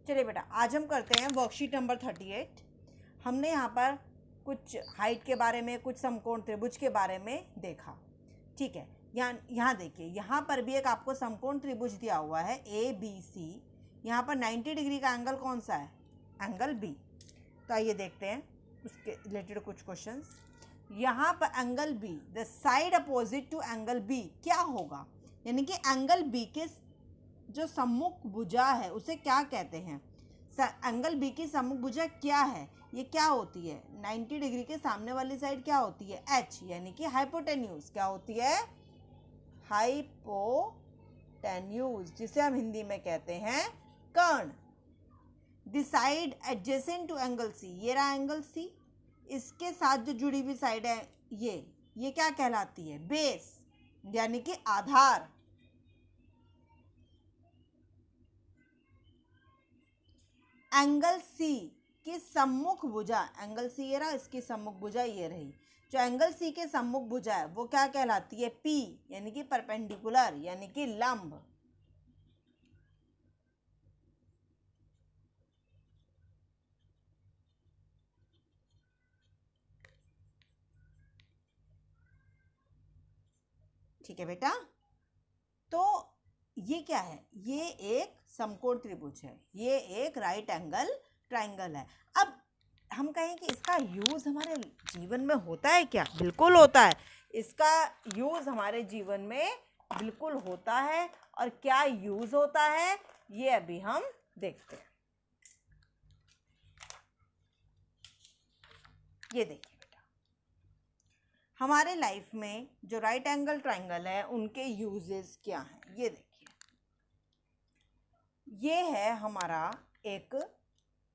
चलिए बेटा, आज हम करते हैं वर्कशीट नंबर 38। हमने यहाँ पर कुछ हाइट के बारे में, कुछ समकोण त्रिभुज के बारे में देखा। ठीक है, यहाँ देखिए, यहाँ पर भी एक आपको समकोण त्रिभुज दिया हुआ है ABC। यहाँ पर 90 डिग्री का एंगल कौन सा है? Angle B। तो आइए देखते हैं उसके रिलेटेड कुछ क्वेश्चंस। यहाँ पर angle B, the side opposite to angle B क्या होगा? यानी कि एंगल B के जो सम्मुख भुजा है उसे क्या कहते हैं? एंगल B की सम्मुख भुजा क्या है? ये क्या होती है? 90 डिग्री के सामने वाली साइड क्या होती है? H, यानी कि हाइपोटेन्यूज। क्या होती है? हाइपोटेन्यूज, जिसे हम हिंदी में कहते हैं कर्ण। The side adjacent to angle C, ये रहा एंगल C, इसके साथ जो जुड़ी हुई साइड है ये क्या कहलाती है? बेस, यानी कि आधार। एंगल C की सम्मुख भुजा, एंगल C ये रहा, इसकी सम्मुख भुजा ये रही। जो एंगल C के सम्मुख भुजा है वो क्या कहलाती है? P, यानी कि परपेंडिकुलर, यानी कि लंब। ठीक है बेटा, तो ये क्या है? ये एक समकोण त्रिभुज है, ये एक राइट एंगल ट्राइंगल है। अब हम कहें कि इसका यूज़ हमारे जीवन में होता है क्या? बिल्कुल होता है। इसका यूज़ हमारे जीवन में बिल्कुल होता है। और क्या यूज़ होता है ये अभी हम देखते हैं। ये देखिए बेटा, हमारे लाइफ में जो राइट एंगल ट्राइंगल है उनके यूजेस क्या हैं? ये देखिए, ये है हमारा एक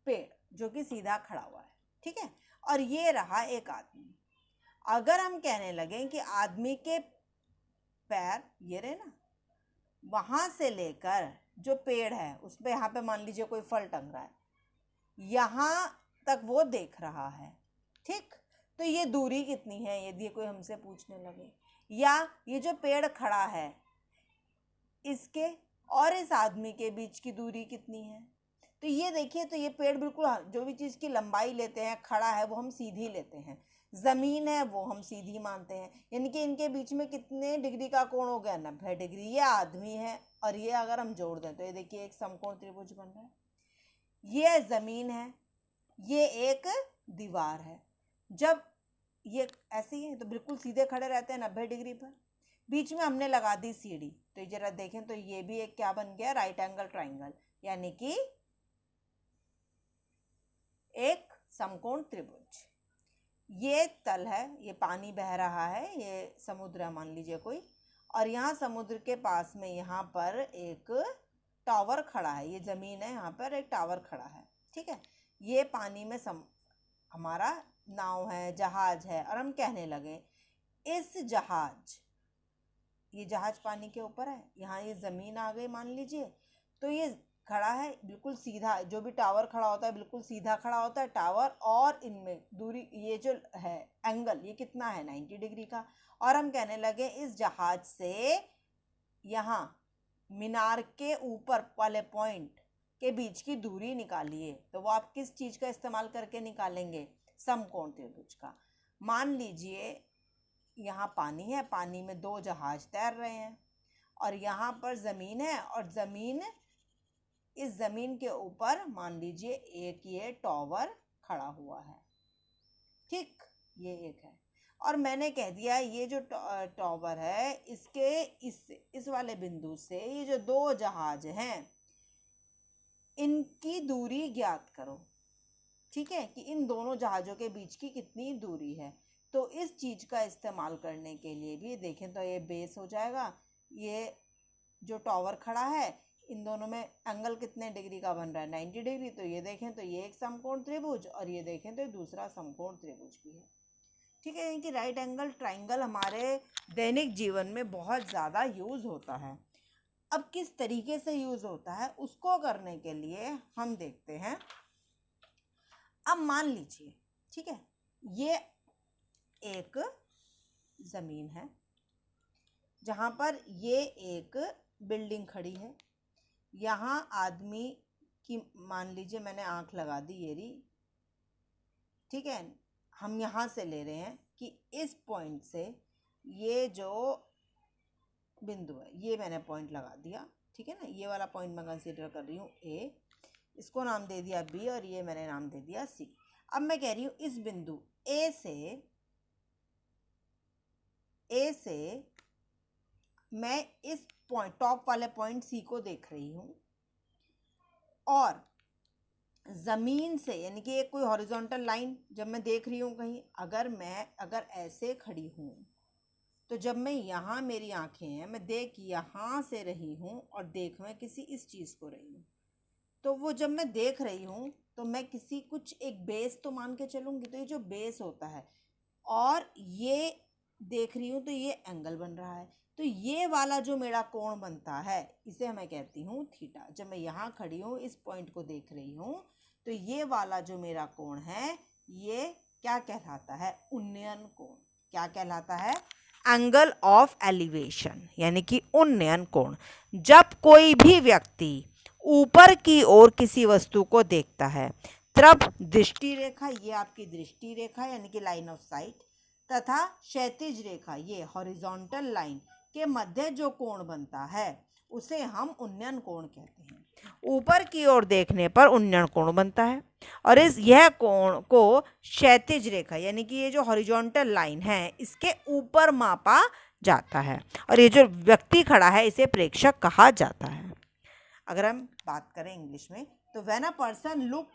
पेड़ जो कि सीधा खड़ा हुआ है, ठीक है, और ये रहा एक आदमी। अगर हम कहने लगे कि आदमी के पैर ये रहे ना, वहां से लेकर जो पेड़ है उस पे, यहाँ पे मान लीजिए कोई फल टंग रहा है, यहाँ तक वो देख रहा है, ठीक, तो ये दूरी कितनी है यदि कोई हमसे पूछने लगे? या ये जो पेड़ खड़ा है इसके और इस आदमी के बीच की दूरी कितनी है? तो ये देखिए, तो ये पेड़ बिल्कुल, जो भी चीज़ की लंबाई लेते हैं, खड़ा है वो हम सीधी लेते हैं, ज़मीन है वो हम सीधी मानते हैं, यानी कि इनके बीच में कितने डिग्री का कोण हो गया? 90 डिग्री। ये आदमी है और ये अगर हम जोड़ दें तो ये देखिए एक समकोण त्रिभुज बन रहा है। ये ज़मीन है, ये एक दीवार है। जब ये ऐसे ही है तो बिल्कुल सीधे खड़े रहते हैं 90 डिग्री पर। बीच में हमने लगा दी सीढ़ी, तो जरा देखें तो ये भी एक क्या बन गया? राइट एंगल ट्राइंगल, यानी कि एक समकोण त्रिभुज। ये तल है, ये पानी बह रहा है, ये समुद्र है मान लीजिए कोई, और यहाँ समुद्र के पास में यहाँ पर एक टावर खड़ा है, ये जमीन है, यहाँ पर एक टावर खड़ा है, ठीक है। ये पानी में हमारा नाव है, जहाज है, और हम कहने लगे इस जहाज, ये जहाज पानी के ऊपर है, यहाँ ये ज़मीन आ गई मान लीजिए, तो ये खड़ा है बिल्कुल सीधा। जो भी टावर खड़ा होता है बिल्कुल सीधा खड़ा होता है टावर, और इनमें दूरी, ये जो है एंगल, ये कितना है? 90 डिग्री का। और हम कहने लगे इस जहाज से यहाँ मीनार के ऊपर वाले पॉइंट के बीच की दूरी निकालिए, तो वो आप किस चीज़ का इस्तेमाल करके निकालेंगे? समकोण त्रिभुज का। मान लीजिए यहाँ पानी है, पानी में दो जहाज तैर रहे हैं, और यहाँ पर ज़मीन है, और ज़मीन, इस ज़मीन के ऊपर मान लीजिए एक ये टावर खड़ा हुआ है, ठीक, ये एक है। और मैंने कह दिया ये जो टावर है, इसके इस वाले बिंदु से ये जो दो जहाज हैं इनकी दूरी ज्ञात करो, ठीक है, कि इन दोनों जहाज़ों के बीच की कितनी दूरी है। तो इस चीज़ का इस्तेमाल करने के लिए भी देखें तो ये बेस हो जाएगा, ये जो टावर खड़ा है, इन दोनों में एंगल कितने डिग्री का बन रहा है? 90 डिग्री। तो ये देखें तो ये एक समकोण त्रिभुज, और ये देखें तो दूसरा समकोण त्रिभुज भी है, ठीक है। यानी कि राइट एंगल ट्राइंगल हमारे दैनिक जीवन में बहुत ज़्यादा यूज़ होता है। अब किस तरीके से यूज़ होता है उसको करने के लिए हम देखते हैं। अब मान लीजिए, ठीक है, ये एक ज़मीन है जहाँ पर ये एक बिल्डिंग खड़ी है, यहाँ आदमी कि मान लीजिए मैंने आंख लगा दी ये रही, ठीक है, हम यहाँ से ले रहे हैं कि इस पॉइंट से ये जो बिंदु है ये मैंने पॉइंट लगा दिया, ठीक है ना, ये वाला पॉइंट मैं कंसीडर कर रही हूँ ए, इसको नाम दे दिया बी और ये मैंने नाम दे दिया सी। अब मैं कह रही हूँ इस बिंदु ए से मैं इस पॉइंट टॉप वाले पॉइंट सी को देख रही हूँ और ज़मीन से यानी कि एक कोई हॉरिजॉन्टल लाइन जब मैं देख रही हूँ कहीं, अगर ऐसे खड़ी हूँ तो जब मैं यहाँ मेरी आंखें हैं, मैं देख यहाँ से रही हूँ और देख मैं किसी इस चीज़ को रही हूँ, तो वो जब मैं देख रही हूँ तो मैं किसी कुछ एक बेस तो मान के चलूँगी, तो ये जो बेस होता है और ये देख रही हूँ तो ये एंगल बन रहा है, तो ये वाला जो मेरा कोण बनता है इसे मैं कहती हूँ थीटा। जब मैं यहाँ खड़ी हूँ इस पॉइंट को देख रही हूँ तो ये वाला जो मेरा कोण है ये क्या कहलाता है, उन्नयन कोण। क्या कहलाता है, एंगल ऑफ एलिवेशन यानी कि उन्नयन कोण। जब कोई भी व्यक्ति ऊपर की ओर किसी वस्तु को देखता है तब दृष्टि रेखा, ये आपकी दृष्टि रेखा यानी कि लाइन ऑफ साइट, तथा क्षैतिज रेखा ये हॉरिजॉन्टल लाइन के मध्य जो कोण बनता है उसे हम उन्नयन कोण कहते हैं। ऊपर की ओर देखने पर उन्नयन कोण बनता है और यह कोण को क्षैतिज रेखा यानी कि ये जो हॉरिजॉन्टल लाइन है इसके ऊपर मापा जाता है और ये जो व्यक्ति खड़ा है इसे प्रेक्षक कहा जाता है। अगर हम बात करें इंग्लिश में तो when a person look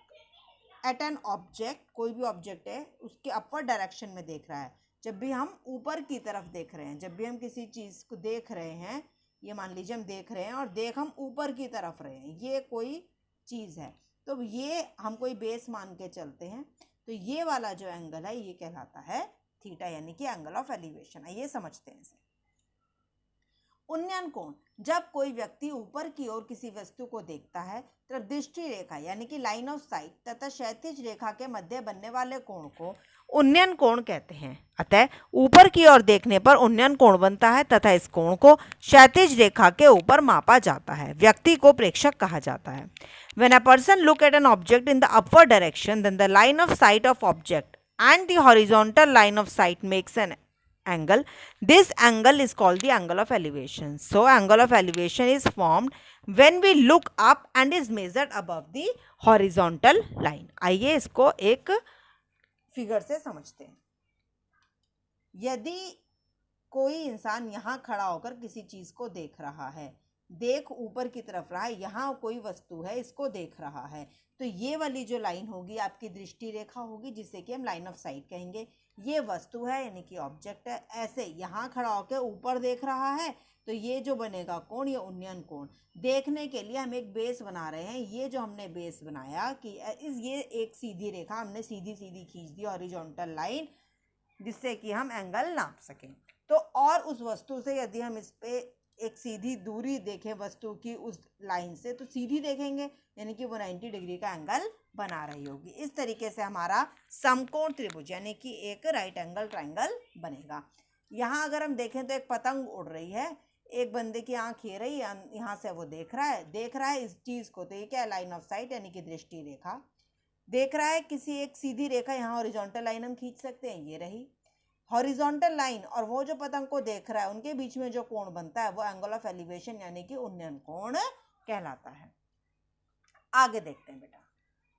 at an object, कोई भी ऑब्जेक्ट है उसके अपवर्ड डायरेक्शन में देख रहा है, जब भी हम ऊपर की तरफ देख रहे हैं, जब भी हम किसी चीज़ को देख रहे हैं, ये मान लीजिए हम देख रहे हैं और हम ऊपर की तरफ रहे हैं, ये कोई चीज़ है तो ये हम कोई बेस मान के चलते हैं, तो ये वाला जो एंगल है ये कहलाता है थीटा यानी कि एंगल ऑफ एलिवेशन। आइए समझते हैं इसे। उन्नयन कोण, जब कोई व्यक्ति ऊपर की ओर किसी वस्तु को देखता है तब दृष्टि रेखा यानी कि लाइन ऑफ साइट तथा क्षैतिज रेखा के मध्य बनने वाले कोण को उन्नयन कोण कहते हैं। अतः ऊपर की ओर देखने पर उन्नयन कोण बनता है तथा इस कोण को क्षैतिज रेखा के ऊपर मापा जाता है। व्यक्ति को प्रेक्षक कहा जाता है। When a person look at an object in the upward direction, then the line of sight of object and the horizontal line of sight makes an angle. This angle is called the angle of elevation. So angle of elevation is formed when we look up and is measured above the horizontal line. आइए इसको एक figure से समझते हैं। यदि कोई इंसान यहाँ खड़ा होकर किसी चीज को देख रहा है, देख ऊपर की तरफ रहा है, यहाँ कोई वस्तु है इसको देख रहा है, तो ये वाली जो लाइन होगी आपकी दृष्टि रेखा होगी जिसे कि हम लाइन ऑफ साइट कहेंगे। ये वस्तु है यानी कि ऑब्जेक्ट है, ऐसे यहाँ खड़ा होकर ऊपर देख रहा है तो ये जो बनेगा कोण ये उन्नयन कोण। देखने के लिए हम एक बेस बना रहे हैं, ये जो हमने बेस बनाया कि ये एक सीधी रेखा हमने सीधी सीधी खींच दी हॉरिजॉन्टल लाइन जिससे कि हम एंगल नाप सकें। तो और उस वस्तु से यदि हम इस पे एक सीधी दूरी देखें वस्तु की उस लाइन से तो सीधी देखेंगे यानी कि वो 90 डिग्री का एंगल बना रही होगी। इस तरीके से हमारा समकोण त्रिभुज यानी कि एक राइट एंगल ट्रायंगल बनेगा। यहाँ अगर हम देखें तो एक पतंग उड़ रही है, एक बंदे की आंख ये रही, यहाँ से वो देख रहा है इस चीज को, तो ये क्या है, लाइन ऑफ साइट यानी कि दृष्टि रेखा। देख रहा है किसी एक सीधी रेखा, यहाँ हॉरिजॉन्टल लाइन हम खींच सकते हैं, ये रही हॉरिजॉन्टल लाइन, और वो जो पतंग को देख रहा है उनके बीच में जो कोण बनता है वो एंगल ऑफ एलिवेशन यानी कि उन्नयन कोण कहलाता है। आगे देखते हैं बेटा,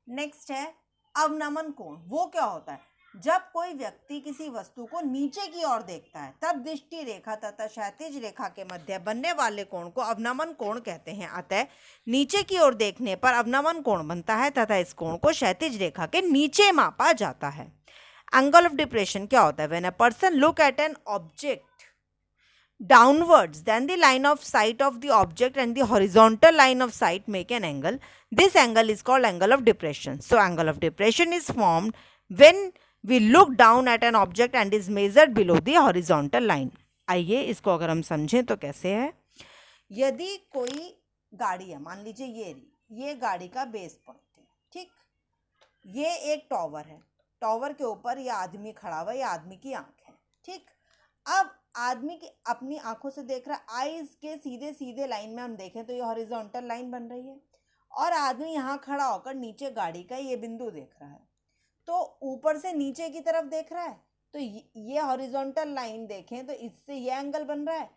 नेक्स्ट है अवनमन कोण। वो क्या होता है, जब कोई व्यक्ति किसी वस्तु को नीचे की ओर देखता है तब दृष्टि रेखा तथा क्षैतिज रेखा के मध्य बनने वाले कोण को अवनमन कोण कहते हैं। अतः नीचे की ओर देखने पर अवनमन कोण बनता है तथा इस कोण को क्षैतिज रेखा के नीचे मापा जाता है। एंगल ऑफ डिप्रेशन क्या होता है, when a person look at an object downwards then the line of sight of the object and the horizontal line of sight make an angle. This angle is called angle of depression. So angle of depression is formed when we look down at an object and is measured below the horizontal line. आइए इसको अगर हम समझें तो कैसे है। यदि कोई गाड़ी है, मान लीजिए ये गाड़ी का बेस पॉइंट है, ठीक, ये एक टॉवर है, टॉवर के ऊपर ये आदमी खड़ा हुआ, ये आदमी की आंख है, ठीक। अब आदमी की अपनी आंखों से देख रहा है, आईज के सीधे सीधे लाइन में हम देखें तो ये हॉरिजॉन्टल लाइन बन रही है और आदमी यहाँ खड़ा होकर नीचे गाड़ी का ये बिंदु देख रहा है, तो ऊपर से नीचे की तरफ देख रहा है, तो ये हॉरिजॉन्टल लाइन देखें तो इससे ये एंगल बन रहा है,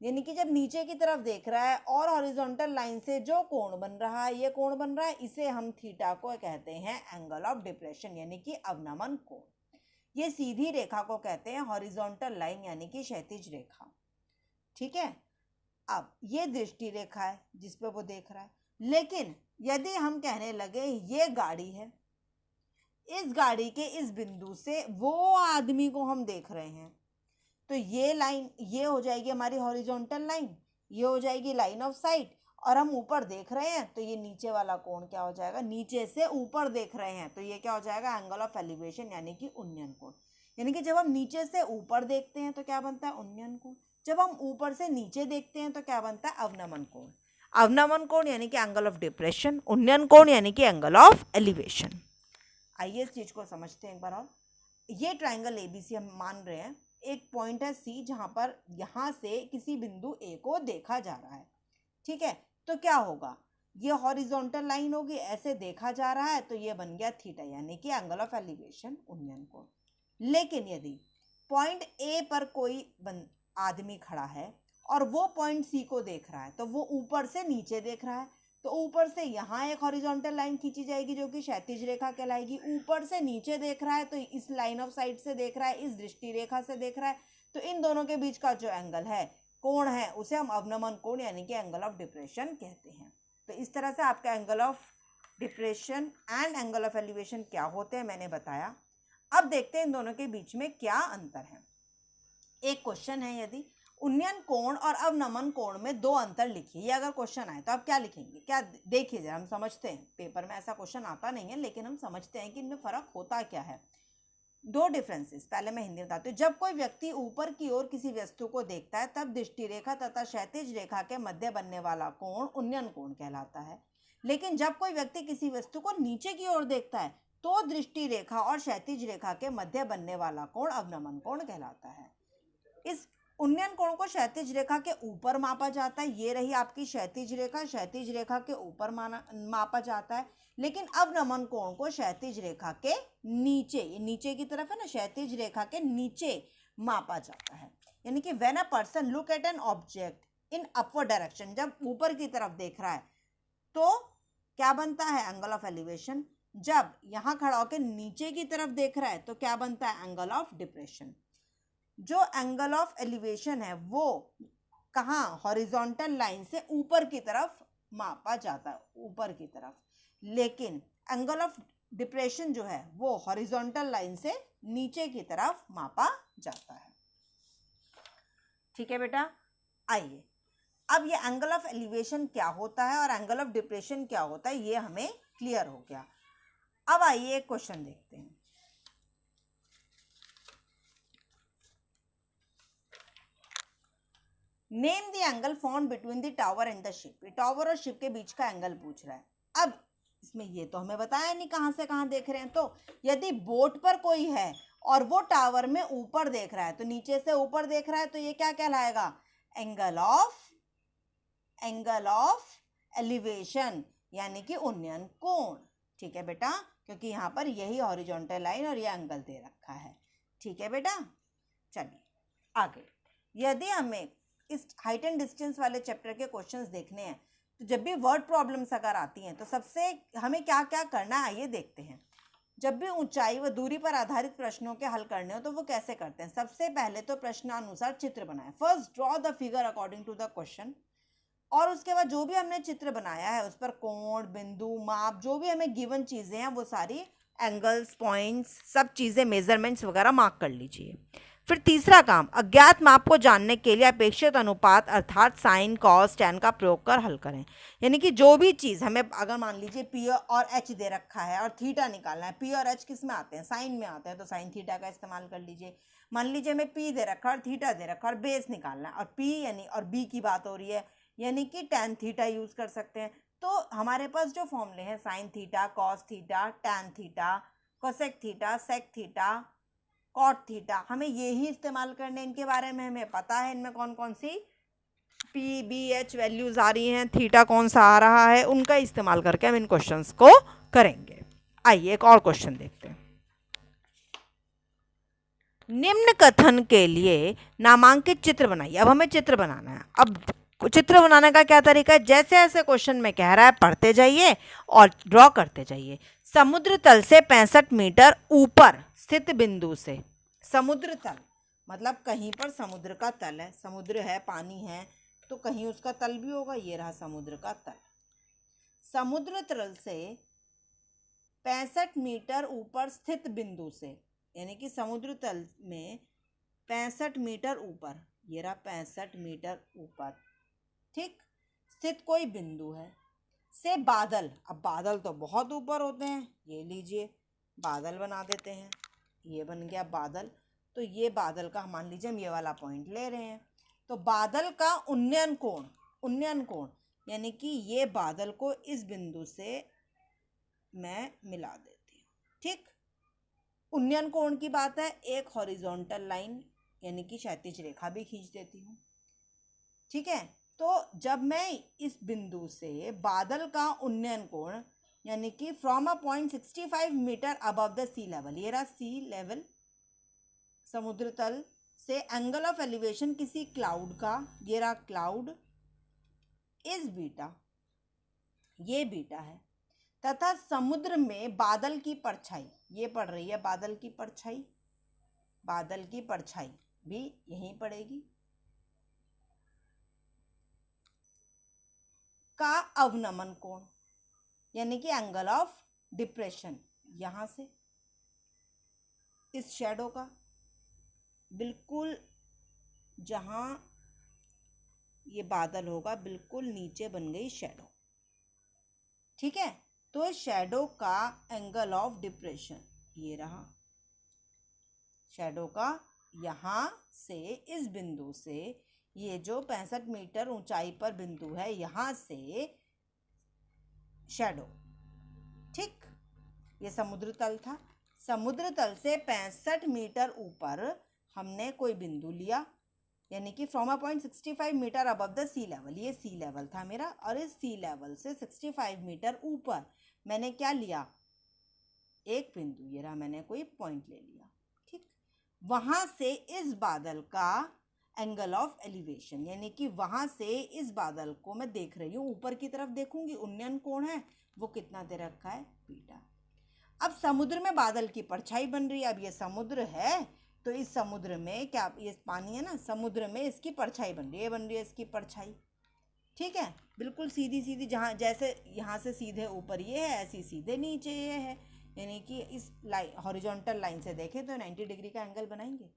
यानी कि जब नीचे की तरफ देख रहा है और हॉरिजॉन्टल लाइन से जो कोण बन रहा है, ये कोण बन रहा है, इसे हम थीटा को कहते हैं एंगल ऑफ डिप्रेशन यानी कि अवनमन कोण। ये सीधी रेखा को कहते हैं हॉरिजॉन्टल लाइन यानी कि क्षैतिज रेखा। ठीक है, अब ये दृष्टि रेखा है जिस पे वो देख रहा है, लेकिन यदि हम कहने लगे ये गाड़ी है, इस गाड़ी के इस बिंदु से वो आदमी को हम देख रहे हैं, तो ये लाइन ये हो जाएगी हमारी हॉरिजॉन्टल लाइन, ये हो जाएगी लाइन ऑफ साइट, और हम ऊपर देख रहे हैं तो ये नीचे वाला कोण क्या हो जाएगा, नीचे से ऊपर देख रहे हैं तो ये क्या हो जाएगा, एंगल ऑफ एलिवेशन यानी कि उन्नयन कोण। यानी कि जब हम नीचे से ऊपर देखते हैं तो क्या बनता है, उन्नयन कोण। जब हम ऊपर से नीचे देखते हैं तो क्या बनता है, अवनमन कोण। अवनमन कोण यानी कि एंगल ऑफ डिप्रेशन, उन्नयन कोण यानी कि एंगल ऑफ एलिवेशन। आइए इस चीज को समझते हैं एक बार और। ये ट्राइंगल एबीसी हम मान रहे हैं, एक पॉइंट है सी जहां पर यहां से किसी बिंदु ए को देखा जा रहा है। ठीक है, तो क्या होगा, ये हॉरिजॉन्टल लाइन होगी, ऐसे देखा जा रहा है तो ये बन गया थीटा यानी कि एंगल ऑफ एलिवेशन, उन्नयन कोण। लेकिन यदि पॉइंट ए पर कोई आदमी खड़ा है और वो पॉइंट सी को देख रहा है, तो वो ऊपर से नीचे देख रहा है, तो ऊपर से यहाँ एक हॉरिजॉन्टल लाइन खींची जाएगी जो कि क्षैतिज रेखा कहलाएगी। ऊपर से नीचे देख रहा है तो इस लाइन ऑफ साइट से देख रहा है, इस दृष्टि रेखा से देख रहा है, तो इन दोनों के बीच का जो एंगल है, कोण है, उसे हम अवनमन कोण यानी कि एंगल ऑफ डिप्रेशन कहते हैं। तो इस तरह से आपका angle of depression and angle of elevation क्या होते हैं मैंने बताया। अब देखते हैं इन दोनों के बीच में क्या अंतर है। एक क्वेश्चन है, यदि उन्नयन कोण और अवनमन कोण में दो अंतर लिखिए, ये अगर क्वेश्चन आए तो आप क्या लिखेंगे, क्या देखिए जरा, हम समझते हैं। पेपर में ऐसा क्वेश्चन आता नहीं है लेकिन हम समझते हैं कि इनमें फर्क होता क्या है। दो डिफरेंसेस, पहले मैं हिंदी बताती हूँ। जब कोई व्यक्ति ऊपर की ओर किसी वस्तु को देखता है तब दृष्टि रेखा तथा क्षैतिज रेखा के मध्य बनने वाला कोण उन्नयन कोण कहलाता है। लेकिन जब कोई व्यक्ति किसी वस्तु को नीचे की ओर देखता है तो दृष्टि रेखा और क्षैतिज रेखा के मध्य बनने वाला कोण अवनमन कोण कहलाता है। इस उन्नयन कोण को क्षैतिज रेखा के ऊपर मापा जाता है, ये रही आपकी क्षैतिज रेखा के ऊपर मापा जाता है। लेकिन अवनमन कोण को क्षैतिज रेखा के नीचे, ये नीचे की तरफ है ना, क्षैतिज रेखा के नीचे मापा जाता है। यानी कि when a person look at an object in upward direction, जब ऊपर की तरफ देख रहा है तो क्या बनता है, एंगल ऑफ एलिवेशन। जब यहाँ खड़ा होकर नीचे की तरफ देख रहा है तो क्या बनता है, एंगल ऑफ डिप्रेशन। जो एंगल ऑफ एलिवेशन है वो कहाँ, हॉरिजॉन्टल लाइन से ऊपर की तरफ मापा जाता है, ऊपर की तरफ। लेकिन एंगल ऑफ डिप्रेशन जो है वो हॉरिजॉन्टल लाइन से नीचे की तरफ मापा जाता है। ठीक है बेटा, आइए अब ये एंगल ऑफ एलिवेशन क्या होता है और एंगल ऑफ डिप्रेशन क्या होता है ये हमें क्लियर हो गया। अब आइए एक क्वेश्चन देखते हैं। Name the angle found between the tower and the ship. Tower और शिप के बीच का एंगल पूछ रहा है। अब इसमें ये तो हमें बताया नहीं कहाँ से कहाँ देख रहे हैं, तो यदि बोट पर कोई है और वो टावर में ऊपर देख रहा है, तो नीचे से ऊपर देख रहा है, तो ये क्या कहलाएगा, एंगल ऑफ एलिवेशन यानी कि उन्नयन कोण। ठीक है बेटा, क्योंकि यहाँ पर यही हॉरिजॉन्टल लाइन और ये एंगल दे रखा है। ठीक है बेटा, चलिए आगे। यदि हमें इस हाइट एंड डिस्टेंस वाले चैप्टर के क्वेश्चंस देखने हैं तो जब भी वर्ड प्रॉब्लम्स अगर आती हैं तो सबसे हमें क्या क्या करना है आइए देखते हैं। जब भी ऊंचाई व दूरी पर आधारित प्रश्नों के हल करने हो तो वो कैसे करते हैं। सबसे पहले तो प्रश्नानुसार चित्र बनाएं। First draw the figure according to the question, और उसके बाद जो भी हमने चित्र बनाया है उस पर कोण, बिंदु, माप, जो भी हमें गिवन चीज़ें हैं वो सारी एंगल्स, पॉइंट्स, सब चीज़ें, मेजरमेंट्स वगैरह मार्क कर लीजिए। फिर तीसरा काम, अज्ञात माप को जानने के लिए अपेक्षित अनुपात अर्थात साइन, कॉस, टैन का प्रयोग कर हल करें। यानी कि जो भी चीज़ हमें, अगर मान लीजिए पी और एच दे रखा है और थीटा निकालना है, पी और एच किस में आते हैं, साइन में आते हैं, तो साइन थीटा का इस्तेमाल कर लीजिए। मान लीजिए हमें पी दे रखा है और थीटा दे रखा है और बेस निकालना है, और पी यानी और बी की बात हो रही है, यानी कि टैन थीटा यूज़ कर सकते हैं। तो हमारे पास जो फॉर्मूले हैं, sine theta, cos theta, tan theta, cosec theta, sec theta, cot theta, हमें ये ही इस्तेमाल करने। इनके बारे में हमें पता है, इनमें कौन कौन सी पी बी एच वैल्यूज आ रही हैं, थीटा कौन सा आ रहा है, उनका इस्तेमाल करके हम इन क्वेश्चंस को करेंगे। आइए एक और क्वेश्चन देखते हैं। निम्न कथन के लिए नामांकित चित्र बनाइए। अब हमें चित्र बनाना है। अब चित्र बनाने का क्या तरीका है, जैसे जैसे क्वेश्चन में कह रहा है पढ़ते जाइए और ड्रॉ करते जाइए। समुद्र तल से 65 मीटर ऊपर स्थित बिंदु से, समुद्र तल मतलब कहीं पर समुद्र का तल है, समुद्र है, पानी है, तो कहीं उसका तल भी होगा। ये रहा समुद्र का तल। समुद्र तल से 65 मीटर ऊपर स्थित बिंदु से, यानी कि समुद्र तल में 65 मीटर ऊपर, ये रहा 65 मीटर ऊपर, ठीक, स्थित कोई बिंदु है, से बादल। अब बादल तो बहुत ऊपर होते हैं, ये लीजिए बादल बना देते हैं, ये बन गया बादल। तो ये बादल का मान लीजिए हम ये वाला पॉइंट ले रहे हैं, तो बादल का उन्नयन कोण यानी कि ये बादल को इस बिंदु से मैं मिला देती हूँ, ठीक। उन्नयन कोण की बात है, एक हॉरिजॉन्टल लाइन यानी कि क्षैतिज रेखा भी खींच देती हूँ, ठीक है। तो जब मैं इस बिंदु से बादल का उन्नयन कोण यानी कि from a point 65 metre above the sea level, ये रहा सी लेवल, समुद्र तल से एंगल ऑफ एलिवेशन किसी क्लाउड का, ये रहा क्लाउड, इस बीटा, ये बीटा है, तथा समुद्र में बादल की परछाई, ये पड़ रही है बादल की परछाई, बादल की परछाई भी यहीं पड़ेगी, का अवनमन कोण यानी कि एंगल ऑफ डिप्रेशन, यहां से इस शैडो का बिल्कुल जहां ये बादल होगा बिल्कुल नीचे बन गई शैडो, ठीक है। तो शैडो का एंगल ऑफ डिप्रेशन ये रहा, शैडो का यहां से इस बिंदु से, ये जो 65 मीटर ऊंचाई पर बिंदु है, यहां से शैडो, ठीक। ये समुद्र तल था, समुद्र तल से 65 मीटर ऊपर हमने कोई बिंदु लिया, यानी कि from a point 65 metre above the sea level, ये सी लेवल था मेरा, और इस सी लेवल से 65 मीटर ऊपर मैंने क्या लिया, एक बिंदु, ये रहा, मैंने कोई पॉइंट ले लिया, ठीक। वहां से इस बादल का एंगल ऑफ एलिवेशन यानी कि वहां से इस बादल को मैं देख रही हूँ, ऊपर की तरफ देखूंगी, उन्नयन कोण है वो कितना दे रखा है, बीटा। अब समुद्र में बादल की परछाई बन रही है। अब ये समुद्र है, तो इस समुद्र में क्या, ये पानी है ना, समुद्र में इसकी परछाई बन रही है, बन रही है इसकी परछाई, ठीक है, बिल्कुल सीधी सीधी, जहाँ जैसे यहाँ से सीधे ऊपर ये है, ऐसी सीधे नीचे ये है, यानी कि इस लाइन हॉरिजॉन्टल लाइन से देखें तो 90 डिग्री का एंगल बनाएंगे।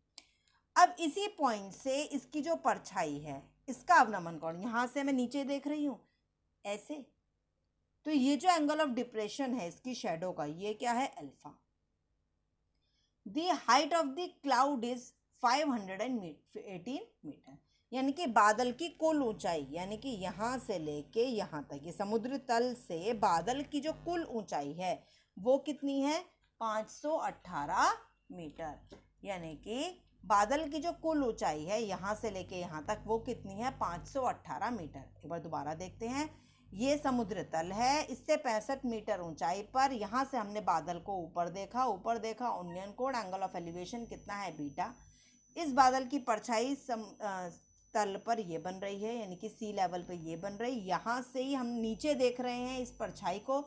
अब इसी पॉइंट से इसकी जो परछाई है, इसका अवनमन कोण, यहाँ से मैं नीचे देख रही हूँ ऐसे, तो ये जो एंगल ऑफ डिप्रेशन है इसकी शैडो का, ये क्या है, alpha. The height of the cloud is 518 metre, यानी कि बादल की कुल ऊंचाई, यानी कि यहाँ से लेके यहाँ तक, ये समुद्र तल से बादल की जो कुल ऊंचाई है वो कितनी है, 518 मीटर, यानी कि बादल की जो कुल ऊंचाई है यहाँ से लेके यहाँ तक वो कितनी है, 518 मीटर। एक बार दोबारा देखते हैं, ये समुद्र तल है, इससे 65 मीटर ऊंचाई पर, यहाँ से हमने बादल को ऊपर देखा, उन्नयन कोण एंगल ऑफ एलिवेशन कितना है, बीटा। इस बादल की परछाई तल पर ये बन रही है, यानी कि सी लेवल पर ये बन रही, यहाँ से ही हम नीचे देख रहे हैं इस परछाई को,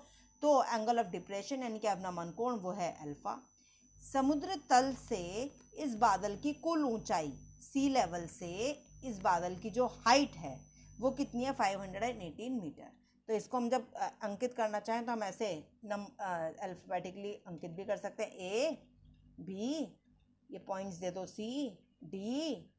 तो एंगल ऑफ डिप्रेशन यानी कि अवनमन कोण वो है अल्फा। समुद्र तल से इस बादल की कुल ऊंचाई, सी लेवल से इस बादल की जो हाइट है वो कितनी है, 518 मीटर। तो इसको हम जब अंकित करना चाहें तो हम ऐसे अल्फाबेटिकली अंकित भी कर सकते हैं, ए बी, ये पॉइंट्स दे दो, सी डी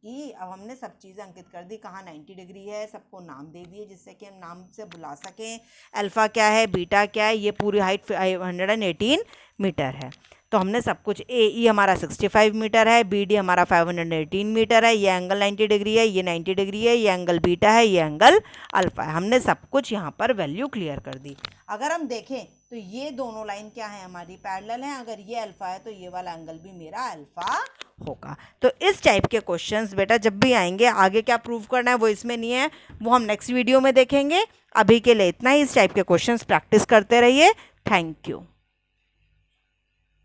ई। अब हमने सब चीज़ें अंकित कर दी, कहाँ 90 डिग्री है, सबको नाम दे दिए जिससे कि हम नाम से बुला सकें, अल्फ़ा क्या है, बीटा क्या है, ये पूरी हाइट 518 मीटर है। तो हमने सब कुछ, AE हमारा 65 मीटर है, BD हमारा 518 मीटर है, ये एंगल 90 डिग्री है, ये 90 डिग्री है, ये एंगल बीटा है, ये एंगल अल्फा है। हमने सब कुछ यहाँ पर वैल्यू क्लियर कर दी। अगर हम देखें तो ये दोनों लाइन क्या है, हमारी पैरेलल है। अगर ये अल्फा है तो ये वाला एंगल भी मेरा अल्फा होगा। तो इस टाइप के क्वेश्चंस बेटा जब भी आएंगे, आगे क्या प्रूव करना है वो इसमें नहीं है, वो हम नेक्स्ट वीडियो में देखेंगे। अभी के लिए इतना ही। इस टाइप के क्वेश्चंस प्रैक्टिस करते रहिए। Thank you.